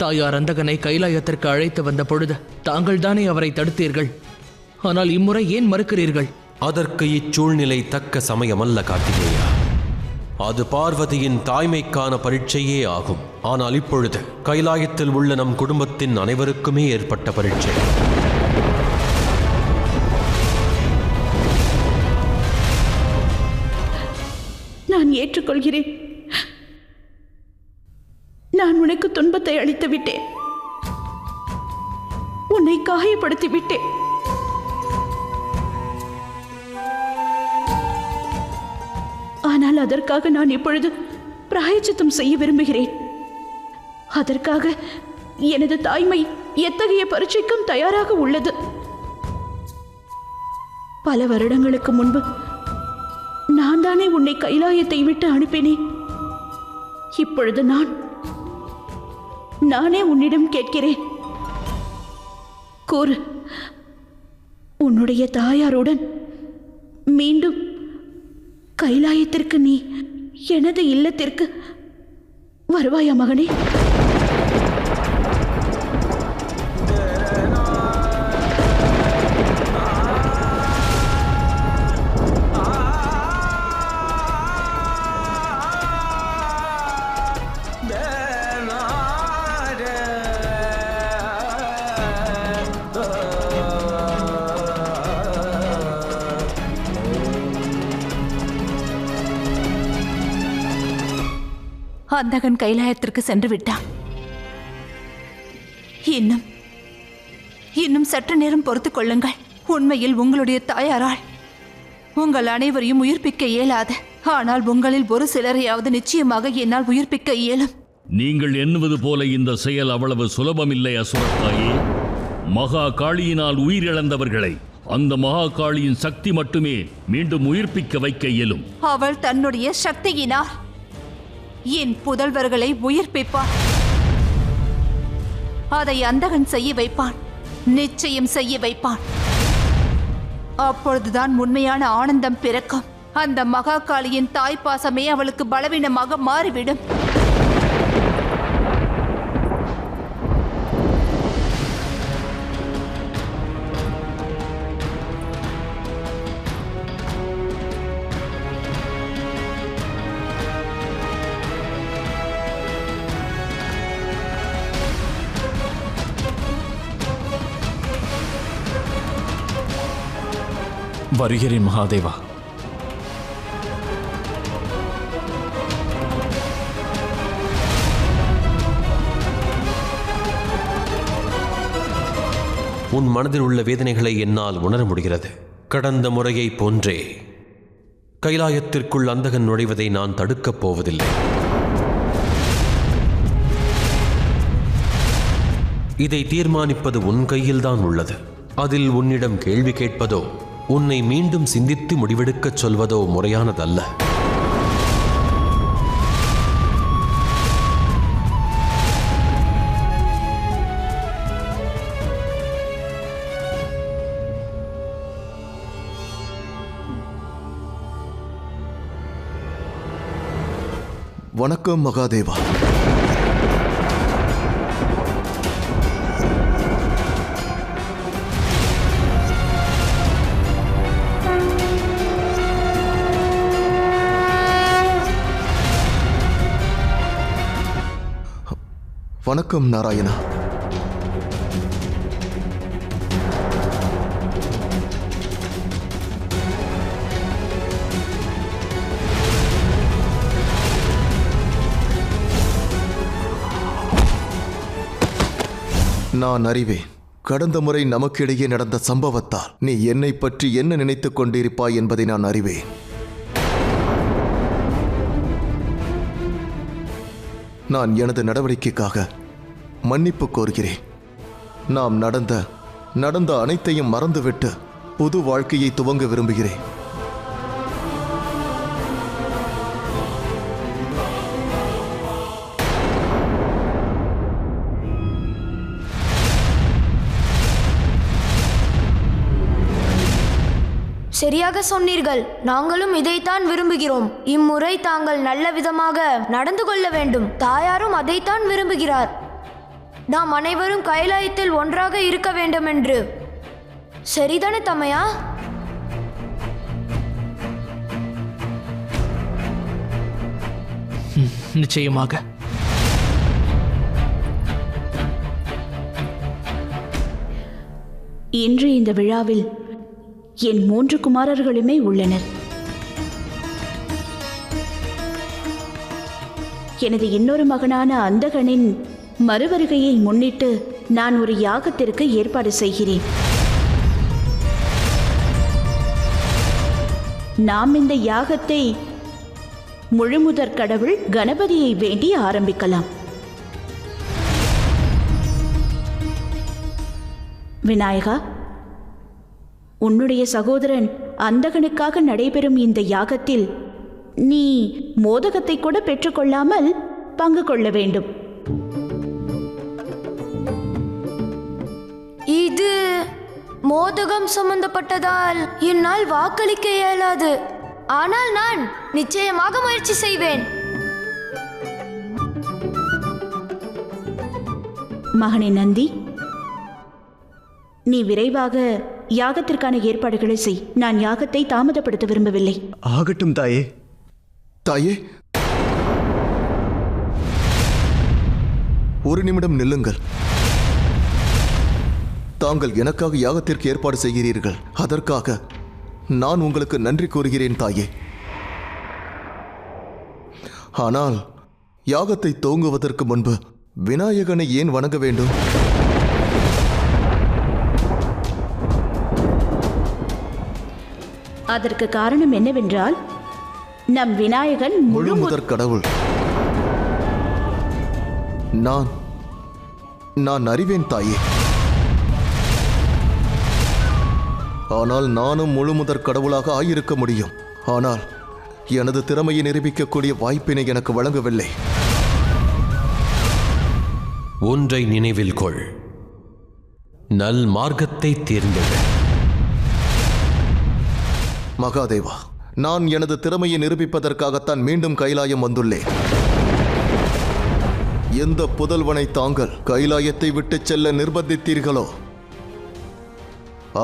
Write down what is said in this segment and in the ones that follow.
தாயார் அந்தகனை கைலாயத்திற்கு அழைத்து வந்த பொழுது தாங்கள் தானே அவரை தடுத்தீர்கள். ஆனால் இம்முறை ஏன் மறுக்கிறீர்கள்? அதற்கு இச்சூழ்நிலை தக்க சமயமல்ல கார்த்திகேயா. அது பார்வதியின் தாய்மைக்கான பரீட்சையே ஆகும். ஆனால் இப்பொழுது கைலாயத்தில் உள்ள நம் குடும்பத்தின் அனைவருக்குமே ஏற்பட்ட பரீட்சை. நான் ஏற்றுக்கொள்கிறேன். நான் உனக்கு துன்பத்தை அளித்து விட்டேன், உன்னை காயப்படுத்தி விட்டேன். ஆனால் அதற்காக நான் இப்பொழுது பிராயச்சித்தம் செய்ய விரும்புகிறேன். அதற்காக எனது தாய்மை எத்தகைய பரீட்சைக்கும் தயாராக உள்ளது. பல வருடங்களுக்கு முன்பு நான் தானே உன்னை கைலாயத்தை விட்டு அனுப்பினேன். இப்பொழுது நானே உன்னிடம் கேட்கிறேன். கூறு, உன்னுடைய தாயாருடன் மீண்டும் கைலாயத்திற்கு நீ எனது இல்லத்திற்கு வருவாயா மகனே? அந்தகன் கைலாயத்திற்கு சென்று விட்டான். இன்னும் சற்று நேரம் பொறுத்துக் கொள்ளுங்கள். உண்மையில் உங்களுடைய தாயாரால் உங்கள் அனைவரையும் உயிர்ப்பிக்க இயலாது. ஆனால் உங்களில் ஒரு சிலரையாவது நிச்சயமாக என்னால் உயிர்ப்பிக்க இயலும். நீங்கள் எண்ணுவது போல இந்த செயல் அவ்வளவு சுலபமில்லை அசுரத்தாயே. மகா காளியினால் உயிரிழந்தவர்களை அந்த மகா காளியின் சக்தி மட்டுமே மீண்டும் உயிர்ப்பிக்க வைக்க இயலும். அவள் தன்னுடைய சக்தியினால் என் புதல்வர்களை உயிர்ப்பிப்பான். அதை அந்தகன் செய்ய வைப்பான், நிச்சயம் செய்ய வைப்பான். அப்பொழுதுதான் உண்மையான ஆனந்தம் பிறக்கும். அந்த மகாகாளியின் தாய்ப்பாசமே அவளுக்கு பலவீனமாக மாறிவிடும். வருகிறேன் மகாதேவா. உன் மனதில் உள்ள வேதனைகளை என்னால் உணர முடிகிறது. கடந்த முறையை போன்றே கைலாயத்திற்குள் அந்தகன் நுழைவதை நான் தடுக்கப் போவதில்லை. இதை தீர்மானிப்பது உன் கையில்தான் உள்ளது. அதில் உன்னிடம் கேள்வி கேட்பதோ உன்னை மீண்டும் சிந்தித்து முடிவெடுக்கச் சொல்வதோ முறையானதல்ல. வணக்கம் மகாதேவா. வணக்கம் நாராயணா. நான் அறிவேன், கடந்த முறை நமக்கிடையே நடந்த சம்பவத்தால் நீ என்னை பற்றி என்ன நினைத்துக் கொண்டிருப்பாய் என்பதை நான் அறிவேன். நான் எனது நடவடிக்கைக்காக மன்னிப்பு கோருகிறேன். நாம் நடந்த அனைத்தையும் மறந்துவிட்டு புது வாழ்க்கையை துவங்க விரும்புகிறேன். சரியாக சொன்னீர்கள். நாங்களும் இதைத்தான் விரும்புகிறோம். இம்முறை தாங்கள் நல்ல விதமாக நடந்து கொள்ள வேண்டும். தாயாரும் அதைத்தான் விரும்புகிறார். நாம் அனைவரும் கைலாயத்தில் ஒன்றாக இருக்க வேண்டும் என்று. சரிதானே தமையா? நிச்சயமாக. இன்று இந்த விழாவில் என் 3 குமாரர்களுமே உள்ளனர். எனது இன்னொரு மகனான அந்தகனின் மறுவருகையை முன்னிட்டு நான் ஒரு யாகத்திற்கு ஏற்பாடு செய்கிறேன். நாம் இந்த யாகத்தை முழுமுதற் கடவுள் கணபதியை வேண்டி ஆரம்பிக்கலாம். விநாயகா, உன்னுடைய சகோதரன் அந்தகனுக்காக நடைபெறும் இந்த யாகத்தில் நீ மோதகத்தை கூட பெற்றுக்கொள்ளாமல் பங்கு கொள்ள வேண்டும். இது மோதகம் சம்பந்தப்பட்டதால் என்னால் வாக்களிக்க இயலாது. ஆனால் நான் நிச்சயமாக முயற்சி செய்வேன். மகனே நந்தி, நீ விரைவாக யாகத்திற்கான ஏற்பாடுகளை செய். நான் யாகத்தை தாமதப்படுத்த விரும்பவில்லை. ஆகட்டும் தாயே. தாயே, ஒரு நிமிடம் நில்லுங்கள். தாங்கள் எனக்காக யாகத்திற்கு ஏற்பாடு செய்கிறீர்கள். அதற்காக நான் உங்களுக்கு நன்றி கூறுகிறேன் தாயே. ஆனால் யாகத்தை துவங்குவதற்கு முன்பு விநாயகனை ஏன் வணங்க வேண்டும்? அதற்கு காரணம் என்னவென்றால், நம் விநாயகன் முழுமுதற் கடவுள். நான் அறிவேன் தாயே. ஆனால் நானும் முழுமுதற் கடவுளாக ஆயிருக்க முடியும். ஆனால் எனது திறமையை நிரூபிக்கக்கூடிய வாய்ப்பினை எனக்கு வழங்கவில்லை. ஒன்றை நினைவில் கொள், நல் மார்க்கத்தை தேர்ந்தெடு. மகாதேவா, நான் எனது திறமையை நிரூபிப்பதற்காகத்தான் மீண்டும் கைலாயம் வந்துள்ளேன். எந்த புதல்வனை தாங்கள் கைலாயத்தை விட்டுச் செல்ல நிர்பந்தித்தீர்களோ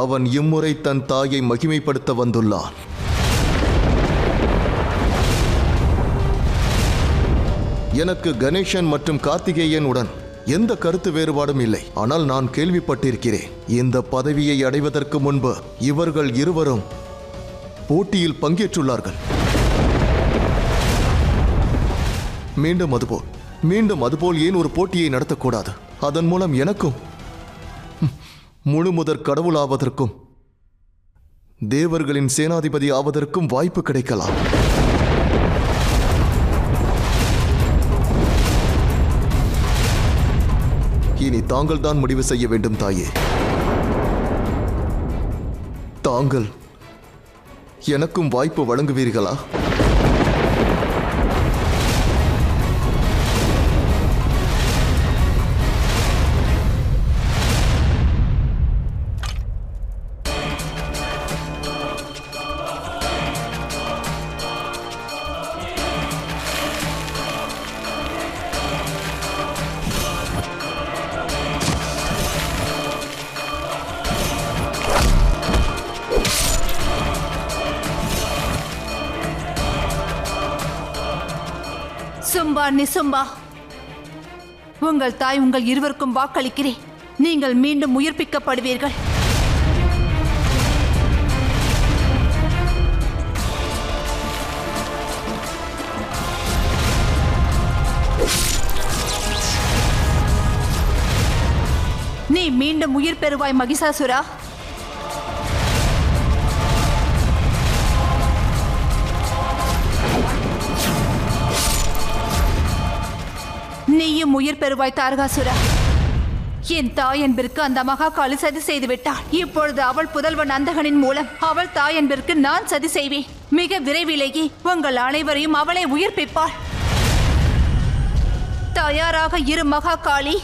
அவன் இம்முறை தன் தாயை மகிமைப்படுத்த வந்துள்ளான். எனக்கு கணேசன் மற்றும் கார்த்திகேயன் உடன் எந்த கருத்து வேறுபாடும் இல்லை. ஆனால் நான் கேள்விப்பட்டிருக்கிறேன், இந்த பதவியை அடைவதற்கு முன்பு இவர்கள் இருவரும் போட்டியில் பங்கேற்றுள்ளார்கள். மீண்டும் அதுபோல் ஏன் ஒரு போட்டியை நடத்தக்கூடாது? அதன் மூலம் எனக்கும் முழுமுதற் கடவுளாவதற்கும் தேவர்களின் சேனாதிபதி ஆவதற்கும் வாய்ப்பு கிடைக்கலாம். இனி தாங்கள் தான் முடிவு செய்ய வேண்டும் தாயே. தாங்கள் எனக்கும் வாய்ப்பு வழங்குவீர்களா? சும்பா நிசும்பா, உங்கள் தாய் உங்கள் இருவருக்கும் வாக்களிக்கிறேன். நீங்கள் மீண்டும் உயிர்ப்பிக்கப்படுவீர்கள். நீ மீண்டும் உயிர் பெறுவாய் மகிஷாசுரா. நீயும் உயிர் பெறுவாய் தாரகாசுரா. என் தாய் என்பதற்கு அந்த மகாகாளி சதி செய்து விட்டாள். இப்பொழுது அவள் புதல்வன் அந்தகனின் மூலம் அவள் தாய் என்பதற்கு நான் சதி செய்வேன். மிக விரைவிலேயே உங்கள் அனைவரையும் அவளை உயிர்ப்பிப்பாள். தயாராக இரு மகாகாளி.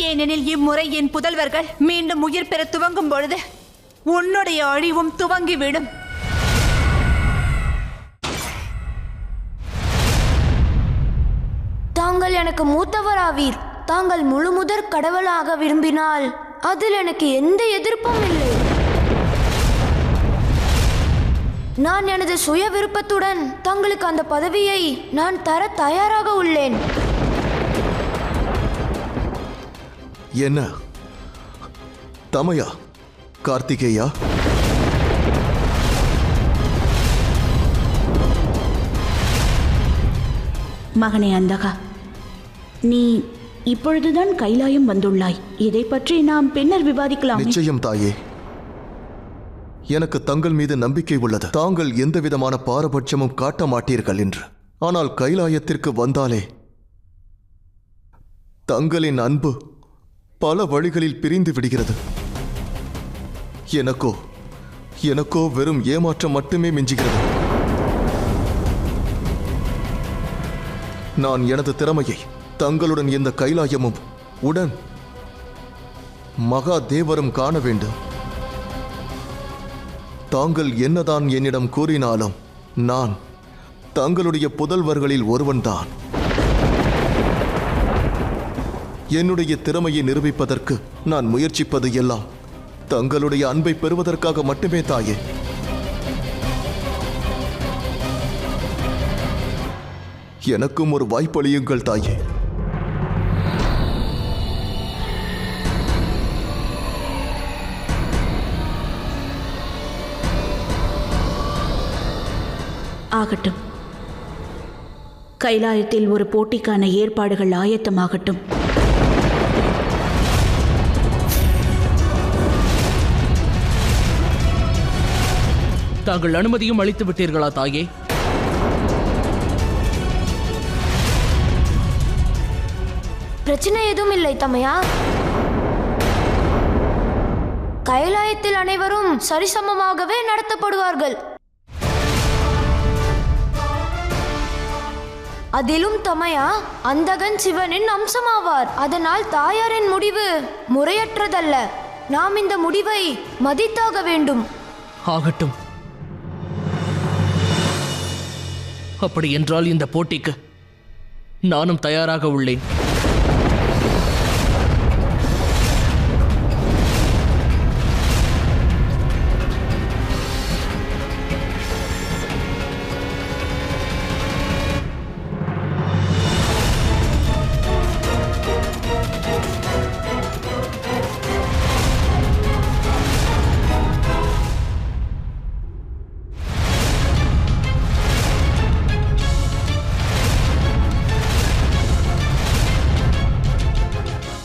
ஏனெனில் இம்முறை என் புதல்வர்கள் மீண்டும் உயிர் பெற துவங்கும் பொழுது உன்னுடைய அழிவும் துவங்கிவிடும். தாங்கள் எனக்கு மூத்தவராவீர். தாங்கள் முழுமுதற் கடவுளாக விரும்பினால் அதில் எனக்கு எந்த எதிர்ப்பும் இல்லை. நான் எனது சுய விருப்பத்துடன் தங்களுக்கு அந்த பதவியை நான் தர தயாராக உள்ளேன். என்ன தமையா, கார்த்திகேயா, மகனே அந்தகா, நீ இப்பொழுதுதான் கைலாயம் வந்துள்ளாய். இதை பற்றி நாம் பின்னர் விவாதிக்கலாம். நிச்சயம் தாயே. எனக்கு தங்கள் மீது நம்பிக்கை உள்ளது. தாங்கள் எந்தவிதமான பாரபட்சமும் காட்ட மாட்டீர்கள் என்று. ஆனால் கைலாயத்திற்கு வந்தாலே தங்களின் அன்பு பல வழிகளில் பிரிந்து விடுகிறது. எனக்கோ வெறும் ஏமாற்றம் மட்டுமே மிஞ்சுகிறது. நான் எனது திறமையை தங்களுடன் இந்த கைலாயமும் உடன் மகாதேவரும் காண வேண்டும். தாங்கள் என்னதான் என்னிடம் கூறினாலும் நான் தங்களுடைய புதல்வர்களில் ஒருவன்தான். என்னுடைய திறமையை நிரூபிப்பதற்கு நான் முயற்சிப்பது எல்லாம் தங்களுடைய அன்பை பெறுவதற்காக மட்டுமே தாயே. எனக்கும் ஒரு வாய்ப்பளியுங்கள் தாயே. ஆகட்டும். கைலாயத்தில் ஒரு போட்டிக்கான ஏற்பாடுகள் ஆயத்தமாகட்டும். தாங்கள் அனுமதியும் அளித்து விட்டீர்களா தாயே? பிரச்சனை எதுவும் இல்லை தமையா. கைலாயத்தில் அனைவரும் சரிசமமாகவே நடத்தப்படுவார்கள். அதிலும் தமையா அந்தகன் சிவனின் அம்சமாவார். அதனால் தாயாரின் முடிவு முறையற்றதல்ல. நாம் இந்த முடிவை மதித்தாக வேண்டும். ஆகட்டும். அப்படி என்றால் இந்த போட்டிக்கு நானும் தயாராக உள்ளேன்.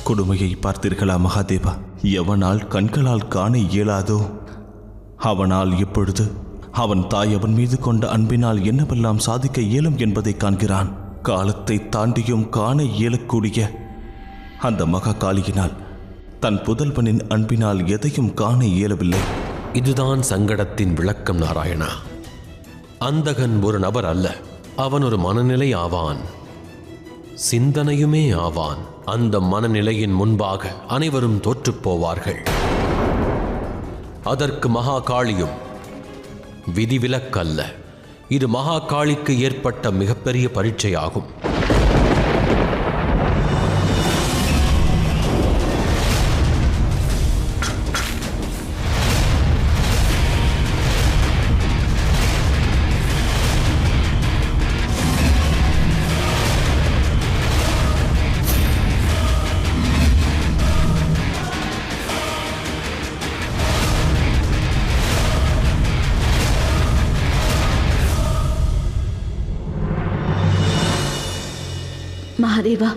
கொடுமையை பார்த்தீர்களா மகாதேவா? எவனால் கண்களால் காண இயலாதோ அவனால் இப்பொழுது அவன் தாய் அவன் மீது கொண்ட அன்பினால் என்னவெல்லாம் சாதிக்க இயலும் என்பதை காண்கிறான். காலத்தை தாண்டியும் காண இயலக்கூடிய அந்த மகா காளியினால் தன் புதல்வனின் அன்பினால் எதையும் காண இயலவில்லை. இதுதான் சங்கடத்தின் விளக்கம் நாராயணா. அந்தகன் ஒரு நபர் அல்ல, அவன் ஒரு மனநிலை ஆவான், சிந்தனையுமே ஆவான். அந்த மனநிலையின் முன்பாக அனைவரும் தோற்றுப் போவார்கள். அதற்கு மகாகாளியும் விதிவிலக்கல்ல. இது மகாகாளிக்கு ஏற்பட்ட மிகப்பெரிய பரீட்சையாகும். மகாதேவா,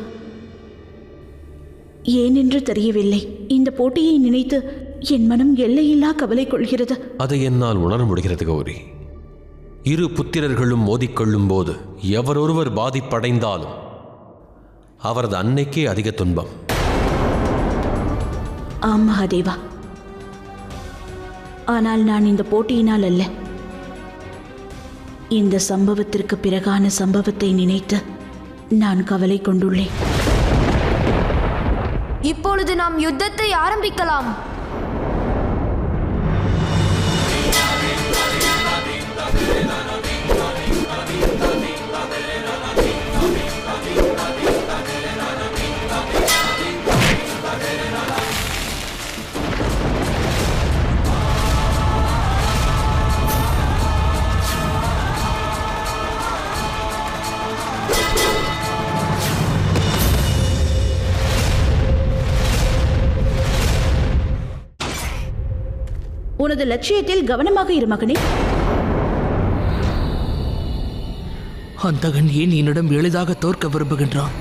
ஏனென்று தெரியவில்லை. இந்த போட்டியை நினைத்து என் மனம் எல்லையில்லா கவலை கொள்கிறது. அதை என்னால் உணர முடிகிறது கௌரி. இரு புத்திரர்களும் மோதிக்கொள்ளும் போது எவரொருவர் பாதிப்படைந்தாலும் அவரது அன்னைக்கே அதிக துன்பம். ஆம் மகாதேவா, ஆனால் நான் இந்த போட்டியினால் அல்ல, இந்த சம்பவத்திற்கு பிறகான சம்பவத்தை நினைத்து நான் கவலை கொண்டுள்ளேன். இப்பொழுது நாம் யுத்தத்தை ஆரம்பிக்கலாம். உனது லட்சியத்தில் கவனமாக இரு மகனே. அந்தகன் ஏன் என்னிடம் எளிதாக தோற்க விரும்புகின்றான்?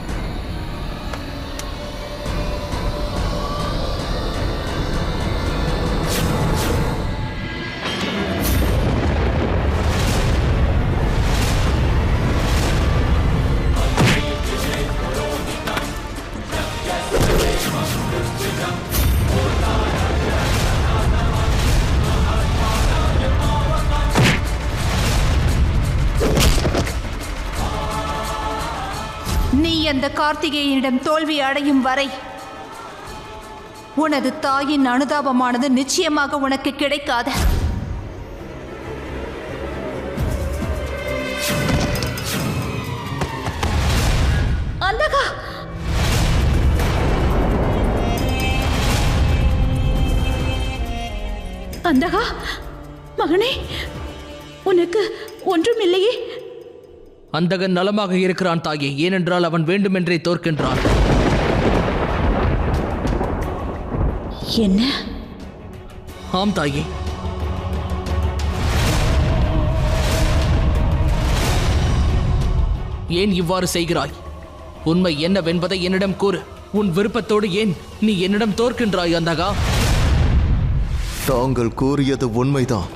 நீ அந்த கார்த்திகேயனிடம் தோல்வி அடையும் வரை உனது தாயின் அனுதாபமானது நிச்சயமாக உனக்கு கிடைக்காது. அந்தகா, அந்தகா மகனே, உனக்கு ஒன்றும் இல்லையே? அந்தகன் நலமாக இருக்கிறான் தாயே. ஏனென்றால் அவன் வேண்டுமென்றே தோற்கின்றான். என்ன? ஆம் தாயே. ஏன் இவ்வாறு செய்கிறாய்? உண்மை என்னவென்பதை என்னிடம் கூறு. உன் விருப்பத்தோடு ஏன் நீ என்னிடம் தோற்கின்றாய் அந்தகா? தாங்கள் கூறியது உண்மைதான்.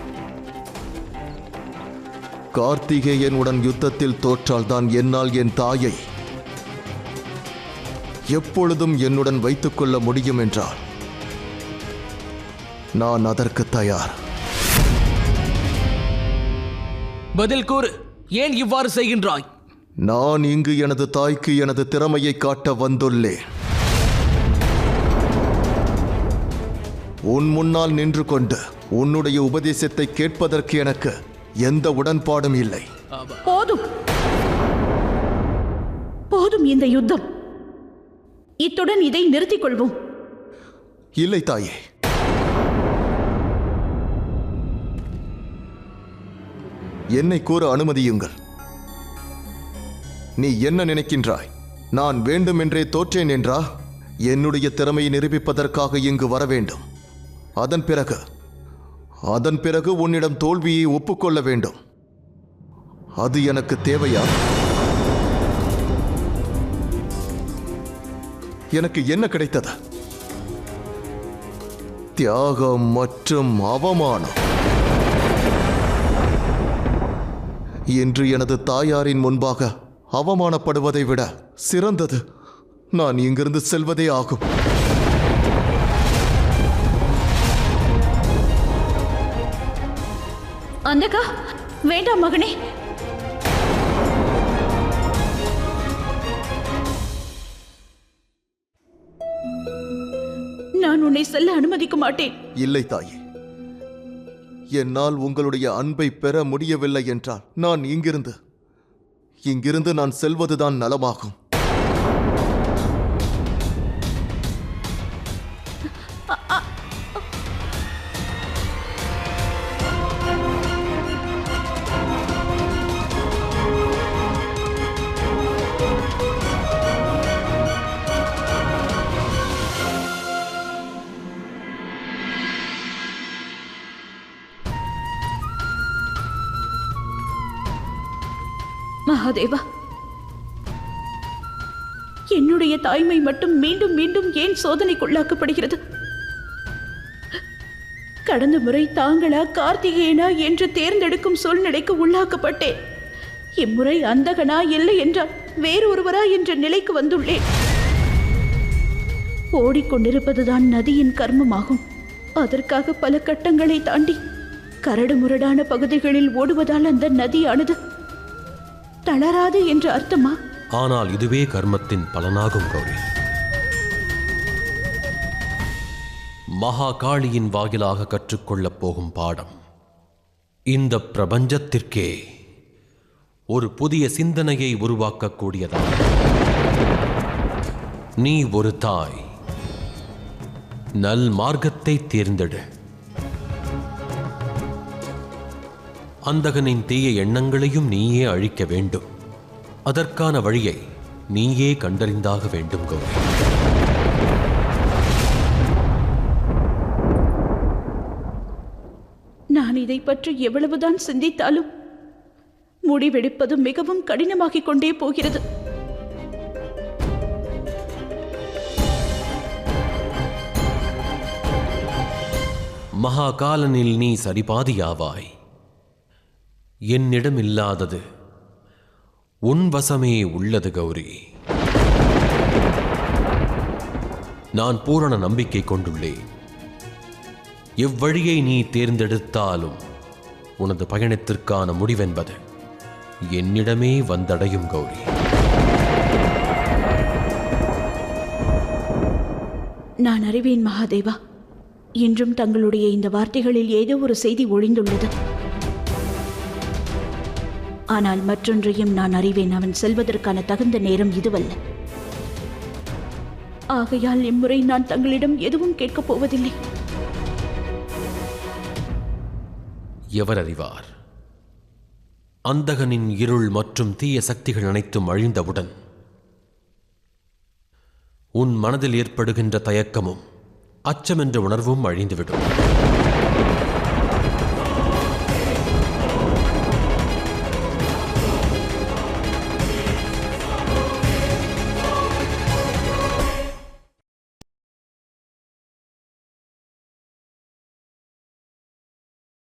கார்த்திகேயனுடன் யுத்தத்தில் தோற்றால்தான் என்னால் என் தாயை எப்பொழுதும் என்னுடன் வைத்துக் கொள்ள முடியும் என்றால் நான் அதற்கு தயார். பதில் கூறு. ஏன் இவ்வாறு செய்கின்றாய்? நான் இங்கு எனது தாய்க்கு எனது திறமையை காட்ட வந்துள்ளேன். உன் முன்னால் நின்று கொண்டு உன்னுடைய உபதேசத்தை கேட்பதற்கு எனக்கு எந்த உடன்பாடும் இல்லை. போதும் போதும் இந்த யுத்தம். இத்துடன் இதை நிறுத்திக் கொள்வோம். இல்லை தாயே, என்னை கூற அனுமதியுங்கள். நீ என்ன நினைக்கின்றாய்? நான் வேண்டுமென்றே தோற்றேன் என்றா? என்னுடைய திறமையை நிரூபிப்பதற்காக இங்கு வர வேண்டும். அதன் பிறகு உன்னிடம் தோல்வியை ஒப்புக்கொள்ள வேண்டும். அது எனக்கு தேவையா? எனக்கு என்ன கிடைத்தது? தியாகம் மற்றும் அவமானம். இன்று எனது தாயாரின் முன்பாக அவமானப்படுவதை விட சிறந்தது நான் இங்கிருந்து செல்வதே ஆகும். அந்தகா, வேண்டாம் மகனே. நான் உன்னை செல்ல அனுமதிக்க மாட்டேன். இல்லை தாயே, என்னால் உங்களுடைய அன்பை பெற முடியவில்லை என்றால் நான் இங்கிருந்து நான் செல்வதுதான் நலமாகும். மகாதேவா, என்னுடைய தாய்மை மட்டும் மீண்டும் மீண்டும் ஏன் சோதனைக்குள்ளாக்கப்படுகிறது? கடந்த முறை தாங்களா கார்த்திகேயனா என்று தேர்ந்தெடுக்கும் சூழ்நிலைக்கு உள்ளாக்கப்பட்டேன். இம்முறை அந்தகனா இல்லை என்றால் வேறு ஒருவரா என்ற நிலைக்கு வந்துள்ளேன். ஓடிக்கொண்டிருப்பதுதான் நதியின் கர்மமாகும். அதற்காக பல கட்டங்களை தாண்டி கரடு முரடான பகுதிகளில் ஓடுவதால் அந்த நதியானது தளராது என்று அர்த்தமா? ஆனால் இதுவே கர்மத்தின் பலனாகும் கௌரி. மகா காளியின் வாயிலாக கற்றுக்கொள்ளப் போகும் பாடம் இந்த பிரபஞ்சத்திற்கே ஒரு புதிய சிந்தனையை உருவாக்கக்கூடியதாகும். நீ ஒரு தாய், நல் மார்க்கத்தை தேர்ந்தெடு. அந்தகனின் தீய எண்ணங்களையும் நீயே அழிக்க வேண்டும். அதற்கான வழியை நீயே கண்டறிந்தாக வேண்டும் கௌரி. இதை பற்றி எவ்வளவுதான் சிந்தித்தாலும் முடிவெடுப்பது மிகவும் கடினமாகிக் கொண்டே போகிறது. மகாகாலனில் நீ சரிபாதியாவாய். என்னிடம் இல்லாதது உன் வசமே உள்ளது கௌரி. நான் பூரண நம்பிக்கை கொண்டுள்ளேன். எவ்வழியை நீ தேர்ந்தெடுத்தாலும் உனது பயணத்திற்கான முடிவென்பது என்னிடமே வந்தடையும் கௌரி. நான் அறிவேன் மகாதேவா. இன்றும் தங்களுடைய இந்த வார்த்தைகளில் ஏதோ ஒரு செய்தி ஒளிந்துள்ளது. ஆனால் மற்றொன்றையும் நான் அறிவேன். அவன் செல்வதற்கான தகுந்த நேரம் இதுவல்ல. ஆகையால் இம்முறை நான் தங்களிடம் எதுவும் கேட்கப் போவதில்லை. எவர் அறிவார், அந்தகனின் இருள் மற்றும் தீய சக்திகள் அனைத்தும் அழிந்தவுடன் உன் மனதில் ஏற்படுகின்ற தயக்கமும் அச்சமென்ற உணர்வும் அழிந்துவிடும்.